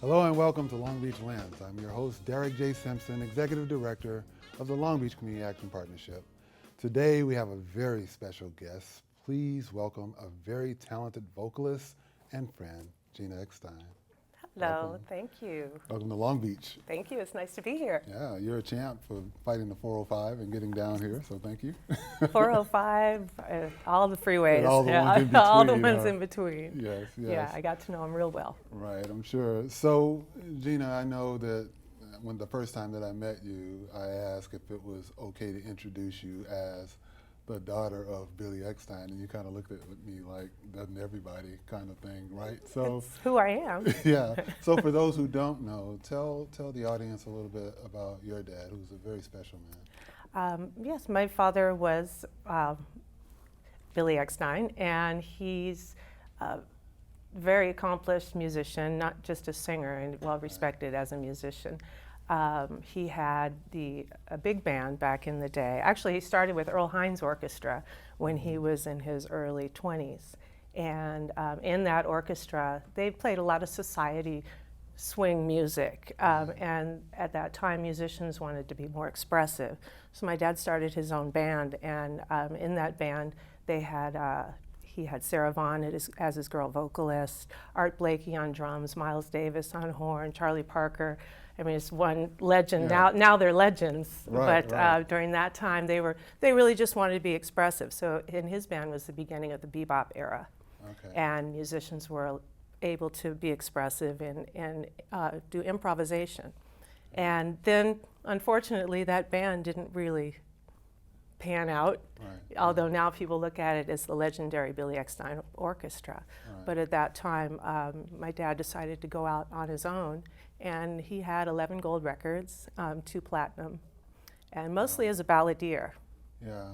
Hello and welcome to Long Beach Lens. I'm your host, Derek J. Simpson, Executive Director of the Long Beach Community Action Partnership. Today we have a very special guest. Please welcome a very talented vocalist and friend, Gina Eckstine. Hello, Welcome. thank you. Welcome to Long Beach. Thank you, it's nice to be here. Yeah, you're a champ for fighting the 405 and getting down here, so thank you. 405, all the freeways. And all the ones in between. All the ones in between. Yes, yes. Yeah, I got to know them real well. Right, I'm sure. So, Gina, I know that when the first time that I met you, I asked if it was okay to introduce you as the daughter of Billy Eckstine, and you kind of looked at me like, doesn't everybody kind of thing, right? So It's who I am. yeah. So for those who don't know, tell the audience a little bit about your dad, who's a very special man. Yes, my father was Billy Eckstine, and he's a very accomplished musician, not just a singer, and well respected as a musician. He had a big band back in the day. Actually, he started with Earl Hines Orchestra when he was in his early 20s. And in that orchestra, they played a lot of society swing music. And at that time, musicians wanted to be more expressive. So my dad started his own band, and in that band, he had Sarah Vaughan as his girl vocalist, Art Blakey on drums, Miles Davis on horn, Charlie Parker. I mean, it's one legend. Yeah. Now they're legends, right, but right. During that time, they really just wanted to be expressive. So in his band was the beginning of the bebop era, Okay. and musicians were able to be expressive and do improvisation. And then, unfortunately, that band didn't really pan out, Right. although now people look at it as the legendary Billy Eckstine Orchestra. Right. But at that time, my dad decided to go out on his own, and he had 11 gold records, 2 platinum, and mostly as a balladeer. Yeah.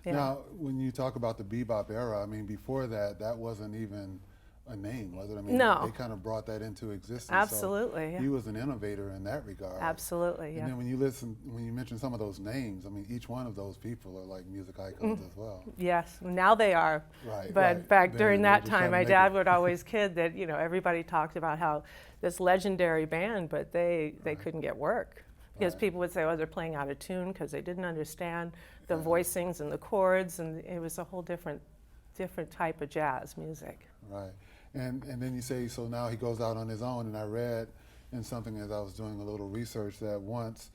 Yeah. Now, when you talk about the bebop era, I mean, before that, that wasn't even a name, was it? I mean, No. they kind of brought that into existence. Absolutely, So yeah. he was an innovator in that regard. Absolutely, yeah. And then when you mention some of those names, I mean, each one of those people are like music icons as well. Yes, now they are. Right, But right. back Then during they're that just trying time, to my make dad it. would always kid that, everybody talked about how this legendary band, but they Right. couldn't get work. Because Right. people would say, oh, they're playing out of tune because they didn't understand the voicings and the chords, and it was a whole different type of jazz music. Right. And then you say, so now he goes out on his own, and I read in something as I was doing a little research that once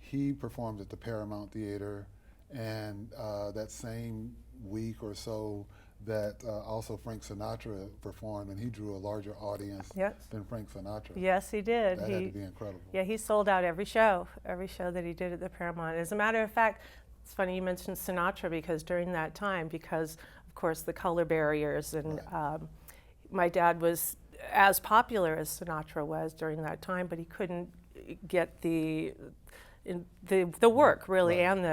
he performed at the Paramount Theater, and that same week or so that also Frank Sinatra performed, and he drew a larger audience Yes. than Frank Sinatra. Yes, he did. That had to be incredible. Yeah, he sold out every show that he did at the Paramount. As a matter of fact, it's funny you mentioned Sinatra because during that time, because of course the color barriers and my dad was as popular as Sinatra was during that time, but he couldn't get the work really and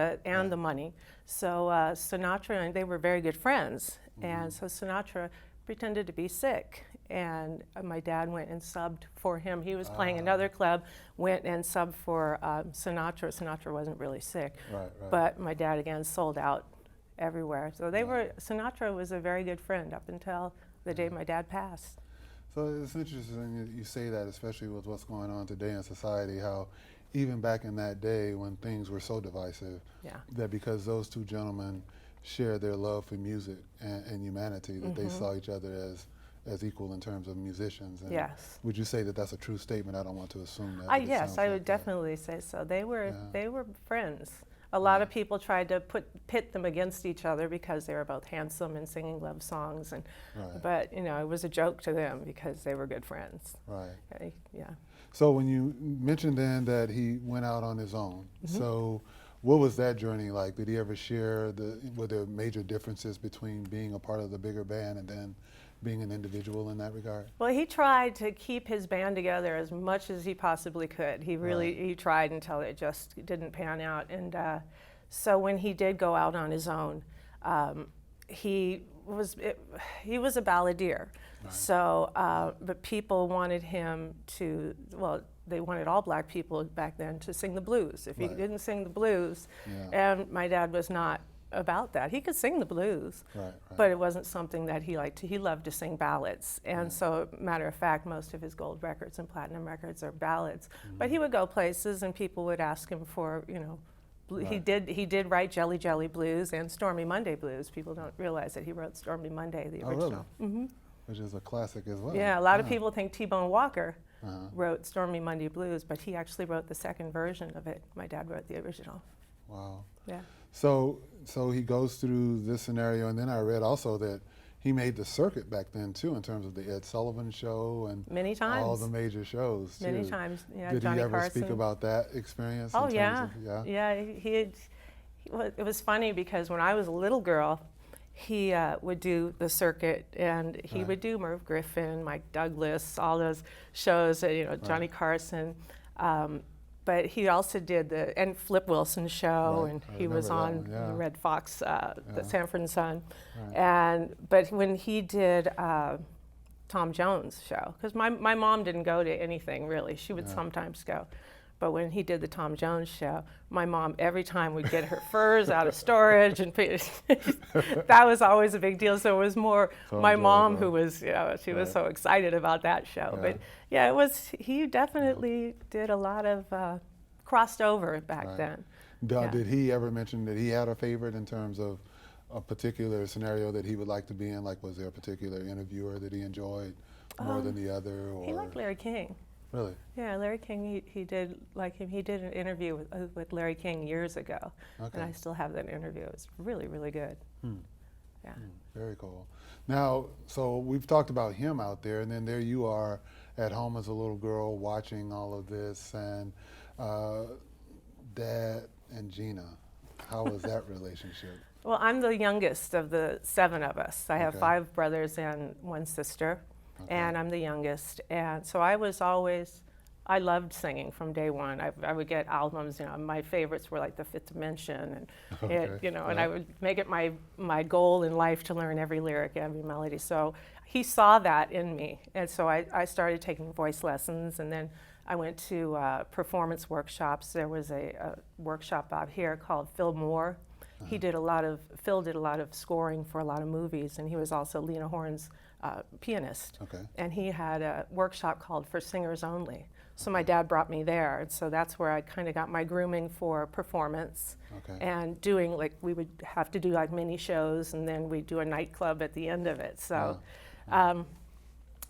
the money. So Sinatra and they were very good friends, and so Sinatra pretended to be sick, and my dad went and subbed for him. He was playing another club, went and subbed for Sinatra. Sinatra wasn't really sick, Right. but my dad again sold out everywhere. So Sinatra was a very good friend up until the day my dad passed. So it's interesting that you say that, especially with what's going on today in society, how even back in that day when things were so divisive, that because those two gentlemen shared their love for music and humanity, that they saw each other as equal in terms of musicians. And Yes. would you say that that's a true statement? I don't want to assume that. but it Yes, sounds I like would that. definitely say so. They were friends. A lot of people tried to pit them against each other because they were both handsome and singing love songs, but it was a joke to them because they were good friends. Right. Yeah. So when you mentioned then that he went out on his own, so what was that journey like? Did he ever share were there major differences between being a part of the bigger band and then being an individual in that regard? Well, he tried to keep his band together as much as he possibly could. He really he tried until it just didn't pan out. And so when he did go out on his own, he was a balladeer. Right. So, but people wanted him to, they wanted all black people back then to sing the blues. If he didn't sing the blues, and my dad was not about that. He could sing the blues, Right. but it wasn't something that he liked. He loved to sing ballads, and so, matter of fact, most of his gold records and platinum records are ballads. But he would go places, and people would ask him for, He did write Jelly Jelly Blues and Stormy Monday Blues. People don't realize that he wrote Stormy Monday, the original. Really? Which is a classic as well. Yeah, a lot of people think T-Bone Walker wrote Stormy Monday Blues, but he actually wrote the second version of it. My dad wrote the original. Wow. Yeah. So he goes through this scenario, and then I read also that he made the circuit back then too, in terms of the Ed Sullivan Show and many times. all the major shows too. Many times. Yeah. Did Johnny he ever Carson. speak about that experience? Oh in yeah. terms of, Yeah. It was funny because when I was a little girl, he would do the circuit, and he would do Merv Griffin, Mike Douglas, all those shows, Johnny Carson. But he also did and Flip Wilson show, and he was on the Red Fox, the Sanford and Son. But when he did Tom Jones show, because my mom didn't go to anything really, she would sometimes go. But when he did the Tom Jones show, my mom every time would get her furs out of storage, and that was always a big deal. So it was more my mom who was, she was so excited about that show. But yeah, he definitely did a lot of crossed over back then. Did he ever mention that he had a favorite in terms of a particular scenario that he would like to be in? Like, was there a particular interviewer that he enjoyed more than the other? Or? He liked Larry King. Really? Yeah, Larry King, he did like him. He did an interview with Larry King years ago, and I still have that interview. It was really, really good. Yeah. Very cool. Now, so we've talked about him out there, and then there you are at home as a little girl watching all of this, and Dad and Gina. How was that relationship? Well, I'm the youngest of the 7 of us. I have 5 brothers and 1 sister. And I'm the youngest, and so I loved singing from day one. I would get albums, my favorites were like The Fifth Dimension, and and I would make it my goal in life to learn every lyric, every melody. So he saw that in me, and so I started taking voice lessons, and then I went to performance workshops. There was a workshop out here called Phil Moore. Phil did a lot of scoring for a lot of movies, and he was also Lena Horne's pianist. And he had a workshop called For Singers Only. So my dad brought me there, and so that's where I kind of got my grooming for performance. And doing, we would have to do like mini shows, and then we'd do a nightclub at the end of it. So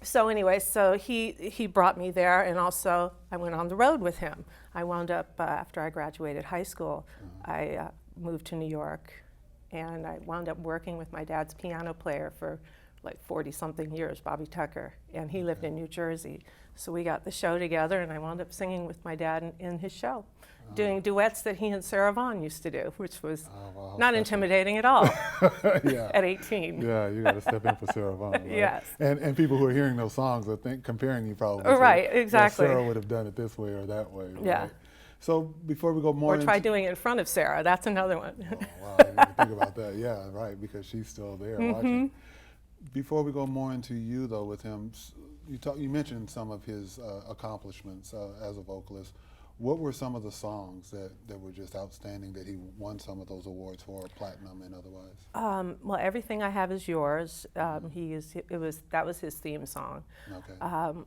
so anyway, so he brought me there, and also I went on the road with him. I wound up, after I graduated high school, I moved to New York, and I wound up working with my dad's piano player for like 40-something years, Bobby Tucker, and he lived in New Jersey. So we got the show together, and I wound up singing with my dad in his show, doing duets that he and Sarah Vaughan used to do, which was not intimidating at all at 18. Yeah, you got to step in for Sarah Vaughan, right? Yes. And people who are hearing those songs are comparing you probably. Right, exactly. Sarah would have done it this way or that way. Right? Yeah. So before we go more Or try doing it in front of Sarah. That's another one. Oh, wow, I didn't think about that. Yeah, right, because she's still there watching. Before we go more into you, though, with him, you mentioned some of his accomplishments as a vocalist. What were some of the songs that were just outstanding that he won some of those awards for, platinum and otherwise? Well, Everything I Have Is Yours. That was his theme song.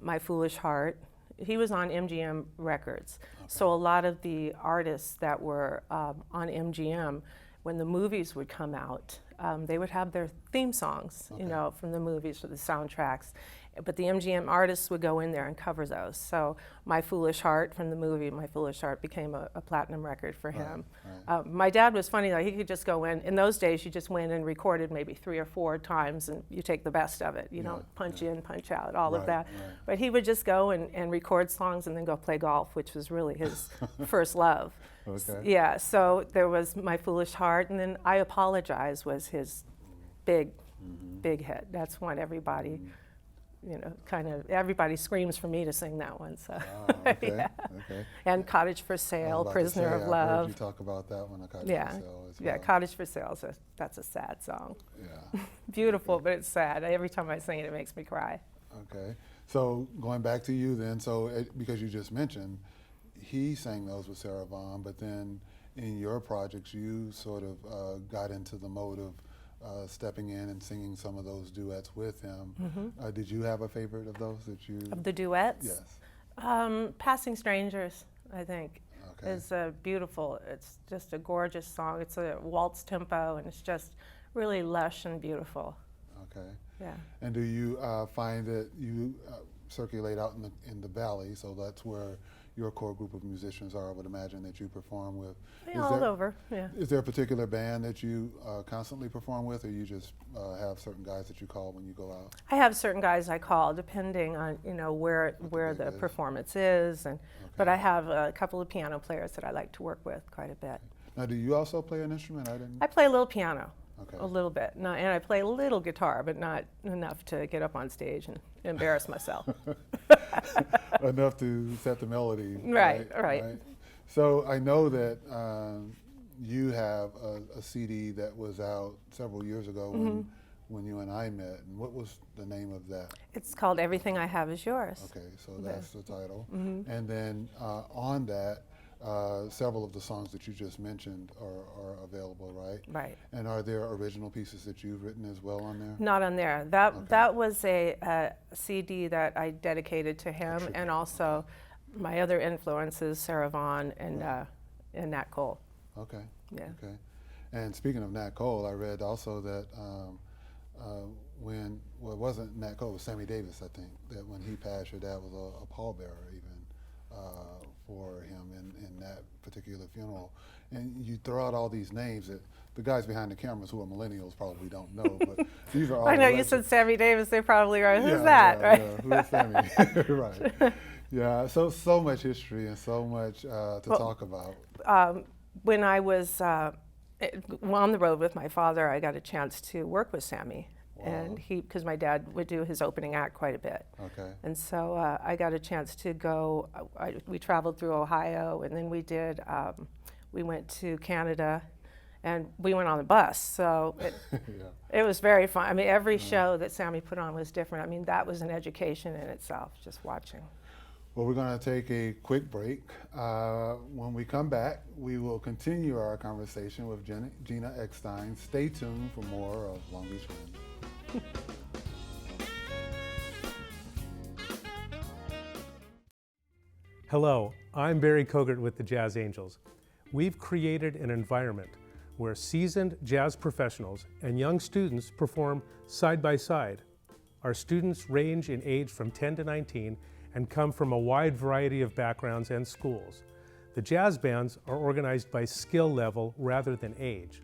My Foolish Heart. He was on MGM Records, so a lot of the artists that were on MGM, when the movies would come out, they would have their theme songs, from the movies or the soundtracks. But the MGM artists would go in there and cover those. So My Foolish Heart from the movie, My Foolish Heart became a platinum record for him. My dad was funny, he could just go in those days you just went and recorded maybe 3 or 4 times, and you take the best of it, punch in, punch out, all of that. But he would just go and record songs and then go play golf, which was really his first love. Yeah, so there was My Foolish Heart, and then I Apologize was his big hit. That's when everybody, everybody screams for me to sing that one. So, And Cottage for Sale, Prisoner of Love. I heard you talk about that one, Cottage for Sale as well. Yeah, Cottage for Sale, that's a sad song. Yeah. Beautiful, but it's sad. Every time I sing it, it makes me cry. Okay, so going back to you then, because you just mentioned, he sang those with Sarah Vaughan, but then in your projects, you sort of got into the mode of stepping in and singing some of those duets with him. Did you have a favorite of those that you? Of the duets? Yes. Passing Strangers, I think, Okay. is beautiful. It's just a gorgeous song. It's a waltz tempo, and it's just really lush and beautiful. Okay. Yeah. And do you find that you circulate out in the valley, so that's where your core group of musicians are, I would imagine, that you perform with? Yeah, all over, yeah. Is there a particular band that you constantly perform with, or you just have certain guys that you call when you go out? I have certain guys I call depending on where the performance is, and but I have a couple of piano players that I like to work with quite a bit. Now, do you also play an instrument? I play a little piano. Okay. A little bit, and I play a little guitar, but not enough to get up on stage and embarrass myself. Enough to set the melody. Right. So I know that you have a CD that was out several years ago when you and I met. And what was the name of that? It's called Everything I Have Is Yours. Okay, so that's the title. And then on that, several of the songs that you just mentioned are available, right? Right. And are there original pieces that you've written as well on there? Not on there. That was a CD that I dedicated to him, and also my other influences, Sarah Vaughan and Nat Cole. Okay. Yeah. Okay. And speaking of Nat Cole, I read also that it wasn't Nat Cole, it was Sammy Davis, I think, that when he passed, your dad was a pallbearer even for him in that particular funeral. And you throw out all these names that the guys behind the cameras who are millennials probably don't know, but these are all I know you said Sammy Davis, they probably are. Who's that? Right? Yeah. Who's Sammy? Right. Yeah, so much history and so much to talk about. When I was on the road with my father, I got a chance to work with Sammy. Wow. And because my dad would do his opening act quite a bit. Okay. And so I got a chance to go, we traveled through Ohio, and then we went to Canada, and we went on the bus. So it was very fun. I mean, every show that Sammy put on was different. I mean, that was an education in itself, just watching. Well, we're going to take a quick break. When we come back, we will continue our conversation with Gina Eckstine. Stay tuned for more of Long Beach Wind. Hello, I'm Barry Kogert with the Jazz Angels. We've created an environment where seasoned jazz professionals and young students perform side by side. Our students range in age from 10 to 19 and come from a wide variety of backgrounds and schools. The jazz bands are organized by skill level rather than age.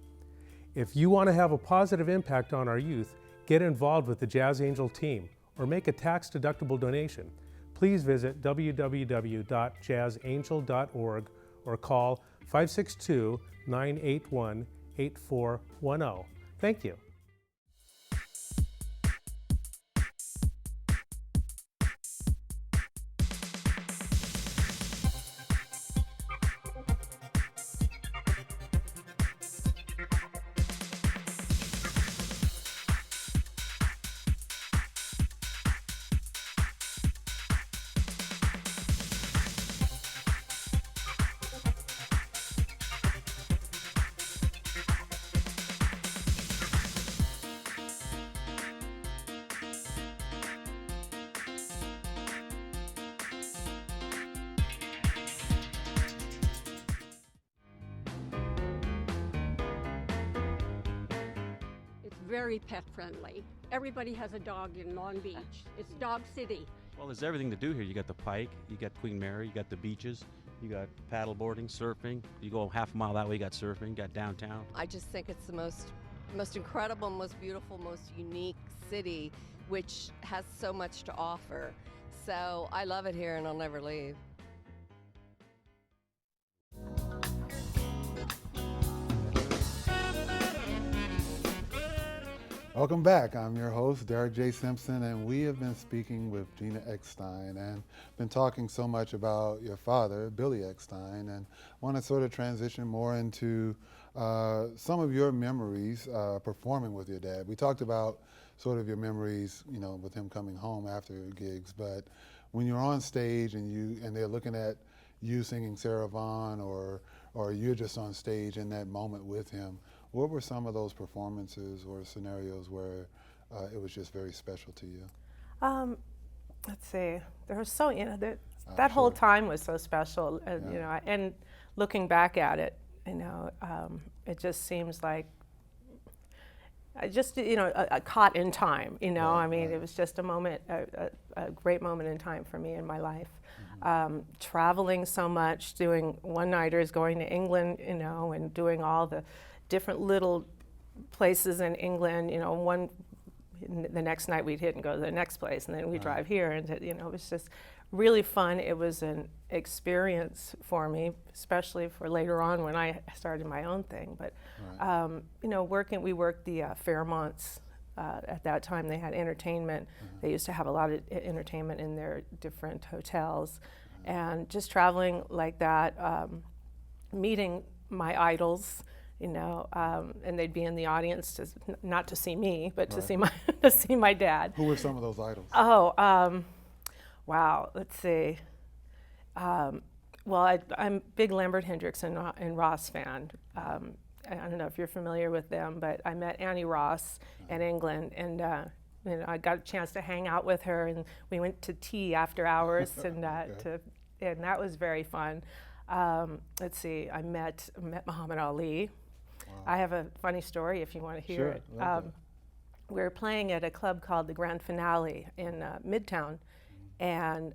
If you want to have a positive impact on our youth, get involved with the Jazz Angel team or make a tax-deductible donation. Please visit www.jazzangel.org or call 562-981-8410. Thank you. Very pet friendly. Everybody has a dog in Long Beach. It's Dog City. Well, there's everything to do here. You got the Pike, you got Queen Mary, you got the beaches, you got paddle boarding, surfing. You go half a mile that way, you got surfing, you got downtown. I just think it's the most incredible, most beautiful, most unique city, which has so much to offer. So I love it here and I'll never leave. Welcome back. I'm your host, Derek J. Simpson, and we have been speaking with Gina Eckstine and been talking so much about your father, Billy Eckstine, and want to sort of transition more into some of your memories performing with your dad. We talked about sort of your memories, you know, with him coming home after gigs, but when you're on stage and they're looking at you singing Sarah Vaughan or or you're just on stage in that moment with him. What were some of those performances or scenarios where it was just very special to you? Let's see. There was so, that whole Sure. time was so special, Yeah. and looking back at it, it just seems like caught in time, Right, I mean, right. it was just a moment, a great moment in time for me in my life. Traveling so much, doing one-nighters, going to England, and doing all the different little places in England, the next night we'd hit and go to the next place, and then we'd drive here, and it was just really fun. It was an experience for me, especially for later on when I started my own thing. But Right. we worked the Fairmonts. At that time, they had entertainment. They used to have a lot of entertainment in their different hotels, and just traveling like that, meeting my idols. And they'd be in the audience not to see me, but to Right. see to see my dad. Who were some of those idols? Oh, wow. Let's see. Well, I'm a big Lambert Hendricks and Ross fan. I don't know if you're familiar with them, but I met Annie Ross in England, and I got a chance to hang out with her, and we went to tea after hours, and and that was very fun. Let's see. I met Muhammad Ali. Wow. I have a funny story if you want to hear Sure, it. love that. We were playing at a club called the Grand Finale in Midtown, and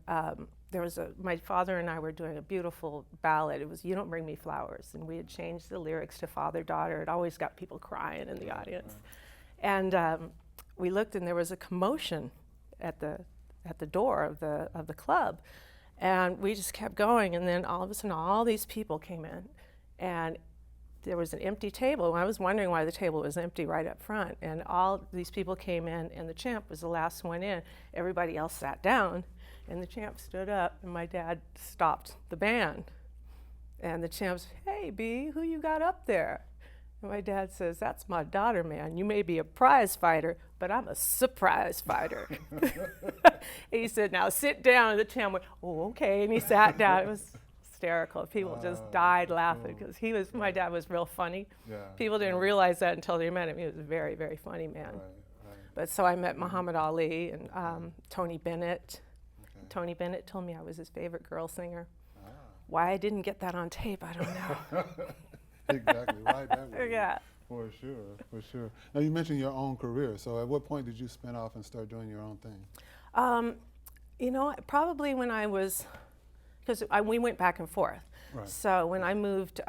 there was my father and I were doing a beautiful ballad. It was "You Don't Bring Me Flowers," and we had changed the lyrics to "Father Daughter." It always got people crying in the audience, and we looked, and there was a commotion at the door of the club, and we just kept going, and then all of a sudden all these people came in, and there was an empty table. I was wondering why the table was empty right up front, and all these people came in, and the champ was the last one in. Everybody else sat down, and the champ stood up, and my dad stopped the band. And the champ said, "Hey, B, who you got up there?" And my dad says, "That's my daughter, man. You may be a prize fighter, but I'm a surprise fighter." He said, "Now sit down." And the champ went, "Oh, okay." And he sat down. It was hysterical. People just died laughing because my dad was real funny. Yeah. People didn't realize that until they met him. He was a very, very funny man. Right, right. But so I met Muhammad Ali and Tony Bennett. Okay. Tony Bennett told me I was his favorite girl singer. Ah. Why I didn't get that on tape, I don't know. Exactly, right. That way. Yeah. For sure, for sure. Now you mentioned your own career. So at what point did you spin off and start doing your own thing? Probably when I was, because we went back and forth. Right. So when I moved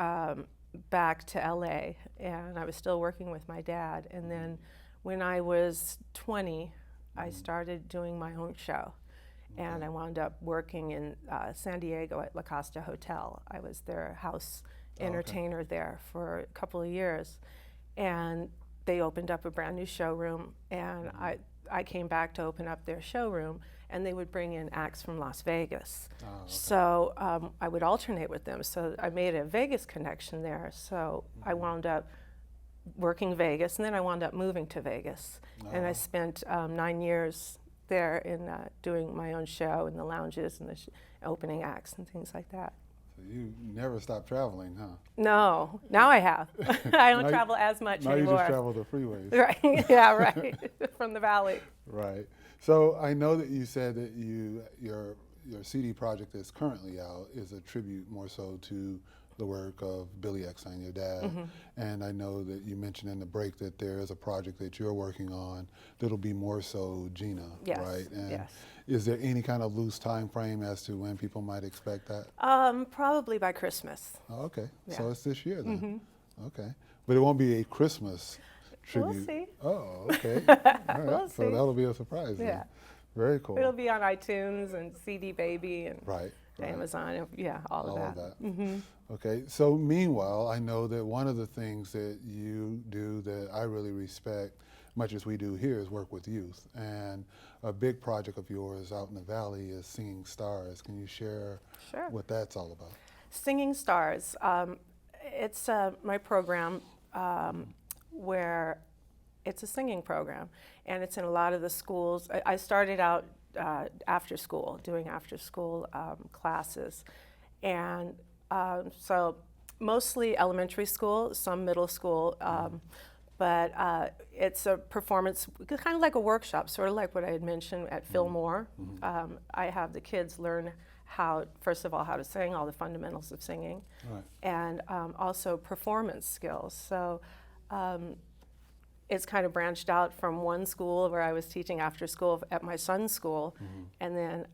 back to LA, and I was still working with my dad, and then when I was 20, I started doing my own show. And I wound up working in San Diego at La Costa Hotel. I was their house entertainer there for a couple of years. And they opened up a brand new showroom, and I came back to open up their showroom, and they would bring in acts from Las Vegas. Oh, okay. So I would alternate with them. So I made a Vegas connection there. So I wound up working Vegas, and then I wound up moving to Vegas. And I spent 9 years there in doing my own show in the lounges and the opening acts and things like that. So you never stopped traveling, huh? No, now I have. I don't Now travel as much Now anymore. you just travel the freeways. Right, yeah, right, from the valley. Right. So I know that you said that your CD project that's currently out is a tribute more so to the work of Billy Eckstine, your dad. And I know that you mentioned in the break that there is a project that you're working on that'll be more so Gina, Yes, right? And yes. is there any kind of loose time frame as to when people might expect that? Probably by Christmas. Oh, okay. Yeah. So it's this year then. Okay. But it won't be a Christmas We'll tribute. see. Oh, okay. All right. We'll So see. that'll be a surprise then. Yeah. Very cool. It'll be on iTunes and CD Baby and Right. Right. Amazon, yeah, all of that. Okay, so meanwhile, I know that one of the things that you do that I really respect, much as we do here, is work with youth. And a big project of yours out in the Valley is Singing Stars. Can you share Sure. what that's all about? Singing Stars. It's my program where it's a singing program, and it's in a lot of the schools. I started out after school, doing after school classes, and so Mostly elementary school, some middle school, but it's a performance, kind of like a workshop, sort of like what I had mentioned at Fillmore. I have the kids learn how, first of all, how to sing, all the fundamentals of singing, Right. and also performance skills. So it's kind of branched out from one school where I was teaching after school at my son's school, and then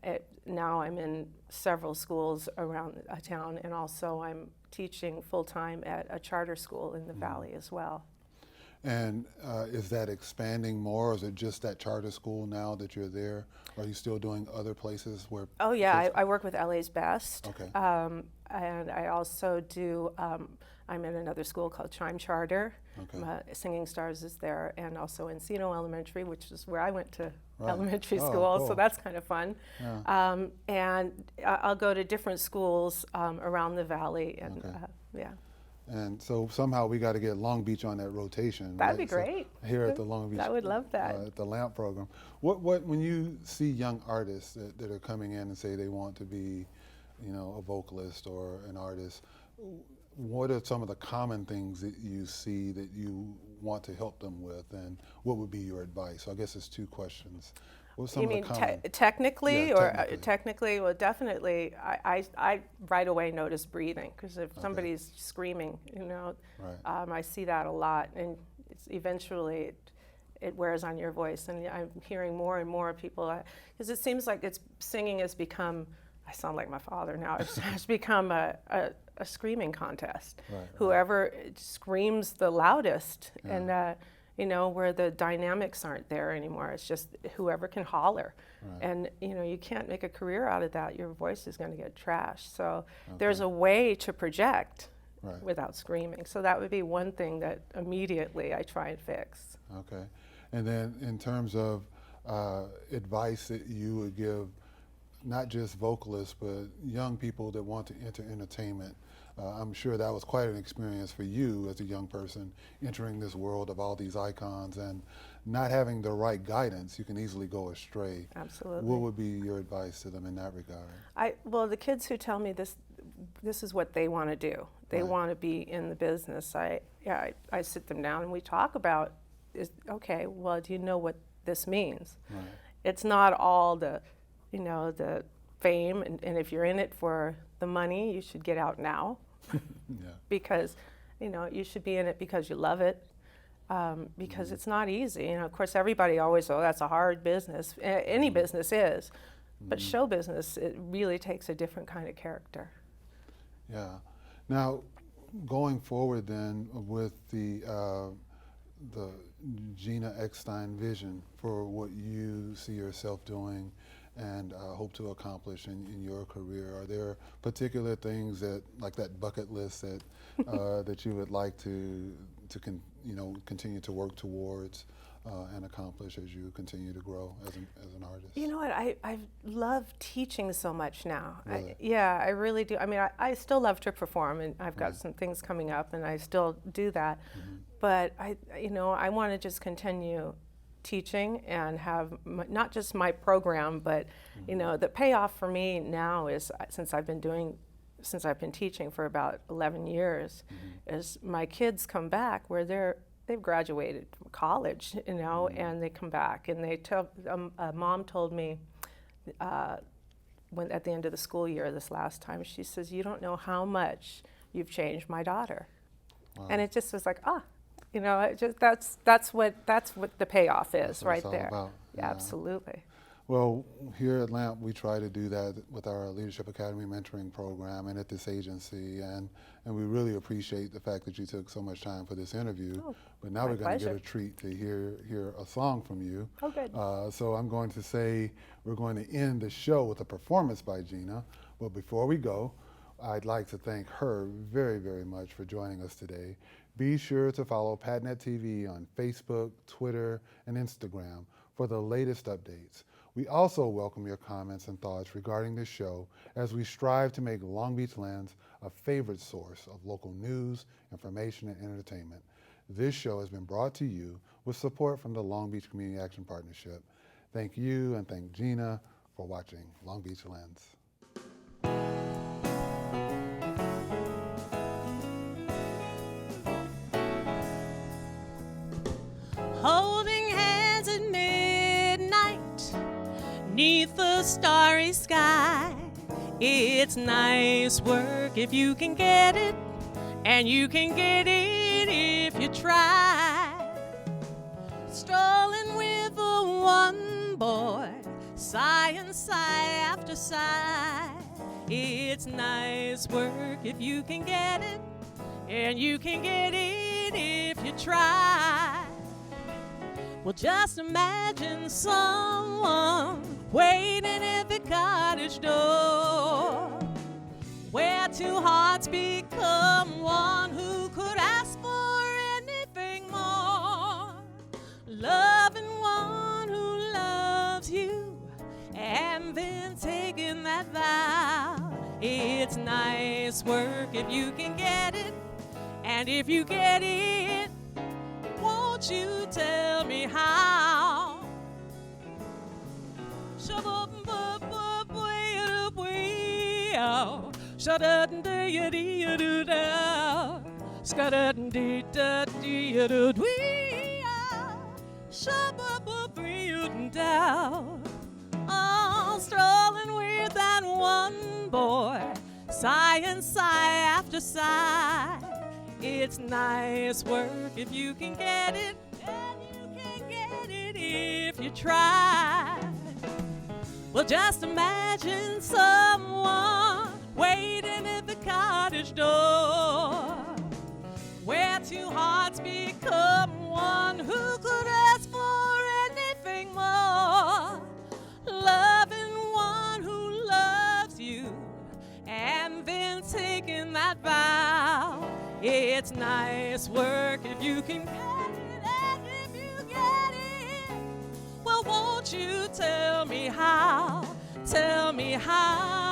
now I'm in several schools around town, and also I'm teaching full-time at a charter school in the Valley as well. And is that expanding more, or is it just that charter school now that you're there? Are you still doing other places where? Oh yeah, kids- I work with LA's Best. Okay. And I also do, I'm in another school called Chime Charter. Okay. Singing Stars is there, and also Encino Elementary, which is where I went to Right. elementary Oh, school, cool. so that's kind of fun. Yeah. And I'll go to different schools around the Valley, and Okay. yeah. And so somehow we got to get Long Beach on that rotation. That'd be right? So great. here at the Long Beach. I would love that. At the LAMP program. What when you see young artists that are coming in and say they want to be, a vocalist or an artist, what are some of the common things that you see that you want to help them with, and what would be your advice? So I guess it's two questions. What's some You of the mean common? technically, Yeah, or technically. technically? Well, definitely, I right away notice breathing, because if somebody's screaming, Right. I see that a lot, and eventually it wears on your voice. And I'm hearing more and more people, because it seems like singing has become, I sound like my father now, it has become a screaming contest. Right. Whoever screams the loudest, Yeah. and where the dynamics aren't there anymore. It's just whoever can holler. Right. And you can't make a career out of that. Your voice is going to get trashed. So there's a way to project Right. without screaming. So that would be one thing that immediately I try and fix. Okay. And then in terms of advice that you would give, not just vocalists, but young people that want to enter entertainment, I'm sure that was quite an experience for you as a young person, entering this world of all these icons and not having the right guidance. You can easily go astray. Absolutely. What would be your advice to them in that regard? Well, the kids who tell me this is what they want to do. They Right. want to be in the business. I sit them down and we talk about, okay, well, do you know what this means? Right. It's not all the fame, and if you're in it for the money, you should get out now. Yeah. Because you should be in it because you love it, because it's not easy. Of course, everybody always, that's a hard business. Any business is, but show business, it really takes a different kind of character. Yeah. Now, going forward then with the Gina Eckstine vision for what you see yourself doing and hope to accomplish in your career, are there particular things like that bucket list that that you would like to continue to work towards and accomplish as you continue to grow as an artist? You know what? I love teaching so much now. Really? I really do. I mean, I still love to perform, and I've got some things coming up, and I still do that. But I want to just continue teaching and have not just my program, but the payoff for me now is, since I've been teaching for about 11 years, is my kids come back where they've graduated from college, and they come back and they tell. A mom told me when at the end of the school year this last time, she says, "You don't know how much you've changed my daughter," and it just was like, it just that's what the payoff is That's what right it's all there. about. Yeah, Yeah. absolutely. Well, here at LAMP, we try to do that with our Leadership Academy mentoring program and at this agency, and we really appreciate the fact that you took so much time for this interview. Oh, but now my we're going to get pleasure. a treat to hear a song from you. Oh, good. So I'm going to say we're going to end the show with a performance by Gina. But before we go, I'd like to thank her very, very much for joining us today. Be sure to follow PatNet TV on Facebook, Twitter, and Instagram for the latest updates. We also welcome your comments and thoughts regarding this show as we strive to make Long Beach Lens a favorite source of local news, information, and entertainment. This show has been brought to you with support from the Long Beach Community Action Partnership. Thank you and thank Gina for watching Long Beach Lens. 'neath the starry sky. It's nice work if you can get it, and you can get it if you try. Strolling with the one boy, sigh and sigh after sigh. It's nice work if you can get it, and you can get it if you try. Well, just imagine someone waiting at the cottage door, where two hearts become one, who could ask for anything more. Loving one who loves you, and then taking that vow. It's nice work if you can get it, and if you get it, won't you tell me how? Oh, strolling with that one boy, sigh and sigh after sigh. It's nice work if you can get it, and you can get it if you try. Well, just imagine someone waiting at the cottage door, where two hearts become one, who could ask for anything more. Loving one who loves you, and then taking that vow. It's nice work if you can get it, and if you get it, well, won't you tell me how? Tell me how.